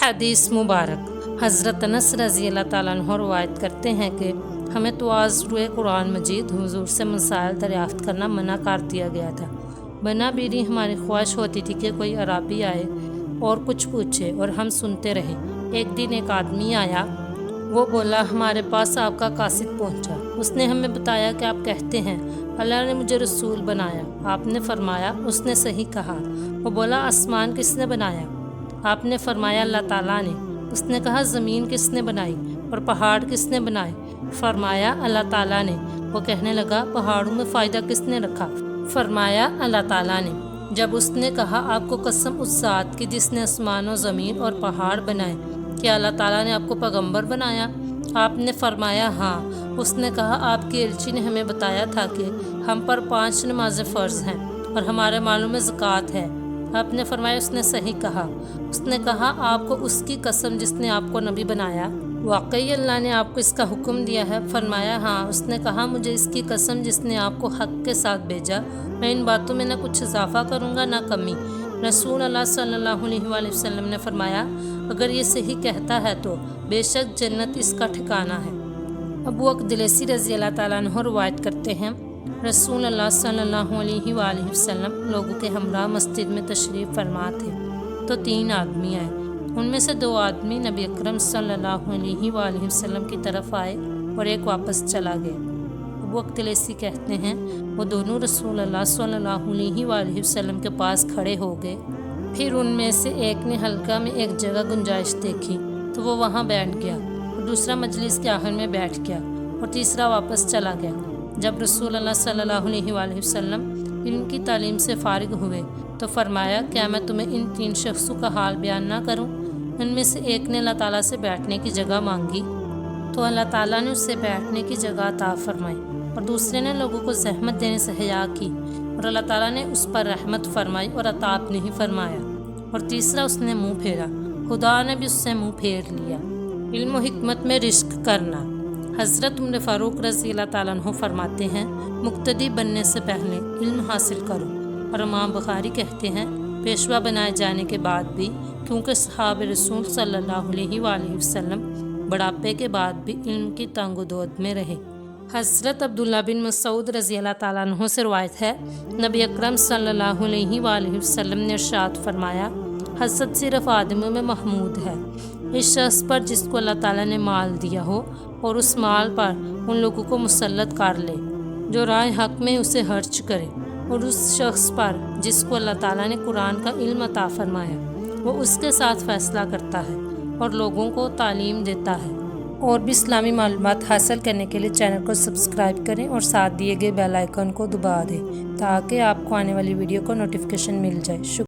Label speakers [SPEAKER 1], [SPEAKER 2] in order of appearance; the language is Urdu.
[SPEAKER 1] حدیث مبارک حضرت انس رضی اللہ تعالیٰ عنہ روایت کرتے ہیں کہ ہمیں تواز روئے قرآن مجید حضور سے مسائل دریافت کرنا منع کر دیا گیا تھا۔ بنا بیری ہماری خواہش ہوتی تھی کہ کوئی عرابی آئے اور کچھ پوچھے اور ہم سنتے رہیں۔ ایک دن ایک آدمی آیا، وہ بولا ہمارے پاس آپ کا قاصد پہنچا۔ اس نے ہمیں بتایا کہ آپ کہتے ہیں اللہ نے مجھے رسول بنایا۔ آپ نے فرمایا اس نے صحیح کہا۔ وہ بولا آسمان کس نے بنایا؟ آپ نے فرمایا اللہ تعالیٰ نے۔ اس نے کہا زمین کس نے بنائی اور پہاڑ کس نے بنائے؟ فرمایا اللہ تعالیٰ نے۔ وہ کہنے لگا پہاڑوں میں فائدہ کس نے رکھا؟ فرمایا اللہ تعالیٰ نے۔ جب اس نے کہا آپ کو قسم اس ذات کی جس نے آسمان و زمین اور پہاڑ بنائے، کیا اللہ تعالیٰ نے آپ کو پیغمبر بنایا؟ آپ نے فرمایا ہاں۔ اس نے کہا آپ کی ایلچی نے ہمیں بتایا تھا کہ ہم پر 5 نمازیں فرض ہیں اور ہمارے مالوں میں زکوٰۃ ہے۔ آپ نے فرمایا اس نے صحیح کہا۔ اس نے کہا آپ کو اس کی قسم جس نے آپ کو نبی بنایا، واقعی اللہ نے آپ کو اس کا حکم دیا ہے؟ فرمایا ہاں۔ اس نے کہا مجھے اس کی قسم جس نے آپ کو حق کے ساتھ بھیجا، میں ان باتوں میں نہ کچھ اضافہ کروں گا نہ کمی۔ رسول اللہ صلی اللہ علیہ وآلہ وسلم نے فرمایا اگر یہ صحیح کہتا ہے تو بے شک جنت اس کا ٹھکانہ ہے۔ ابو اقدلیسی رضی اللہ تعالیٰ عنہ روایت کرتے ہیں رسول اللہ صلی اللہ علیہ وآلہ وسلم لوگوں کے ہمراہ مسجد میں تشریف فرما تھے تو 3 آدمی آئے۔ ان میں سے 2 آدمی نبی اکرم صلی اللہ علیہ وآلہ وسلم کی طرف آئے اور ایک واپس چلا گیا۔ ابو اقدلیسی کہتے ہیں وہ دونوں رسول اللہ صلی اللہ علیہ وآلہ وسلم کے پاس کھڑے ہو گئے۔ پھر ان میں سے ایک نے حلقہ میں ایک جگہ گنجائش دیکھی تو وہ وہاں بیٹھ گیا، اور دوسرا مجلس کے آخر میں بیٹھ گیا، اور تیسرا واپس چلا گیا۔ جب رسول اللہ صلی اللہ علیہ وآلہ وسلم ان کی تعلیم سے فارغ ہوئے تو فرمایا کیا میں تمہیں ان 3 شخصوں کا حال بیان نہ کروں؟ ان میں سے ایک نے اللہ تعالیٰ سے بیٹھنے کی جگہ مانگی تو اللہ تعالیٰ نے اسے بیٹھنے کی جگہ عطا فرمائی، اور دوسرے نے لوگوں کو زحمت دینے سے حیا کی اور اللہ تعالیٰ نے اس پر رحمت فرمائی اور عطاب نہیں فرمایا، اور تیسرا اس نے منہ پھیرا، خدا نے بھی اس سے منہ پھیر لیا۔ علم و حکمت میں رشک کرنا۔ حضرت عمر فاروق رضی اللہ تعالیٰ عنہ فرماتے ہیں مقتدی بننے سے پہلے علم حاصل کرو، اور امام بخاری کہتے ہیں پیشوا بنائے جانے کے بعد بھی، کیونکہ صحابہ رسول صلی اللہ علیہ وآلہ وسلم بڑھاپے کے بعد بھی علم کی تانگ و دود میں رہے۔ حضرت عبداللہ بن مسعود رضی اللہ تعالیٰ عنہ سے روایت ہے نبی اکرم صلی اللہ علیہ وآلہ وسلم نے ارشاد فرمایا حسد صرف آدمیوں میں محمود ہے۔ اس شخص پر جس کو اللہ تعالیٰ نے مال دیا ہو اور اس مال پر ان لوگوں کو مسلط کر لے جو رائے حق میں اسے خرچ کرے، اور اس شخص پر جس کو اللہ تعالیٰ نے قرآن کا علم عطا فرمایا، وہ اس کے ساتھ فیصلہ کرتا ہے اور لوگوں کو تعلیم دیتا ہے۔ اور بھی اسلامی معلومات حاصل کرنے کے لیے چینل کو سبسکرائب کریں اور ساتھ دیے گئے بیل آئیکن کو دبا دیں تاکہ آپ کو آنے والی ویڈیو کو نوٹیفیکیشن مل جائے۔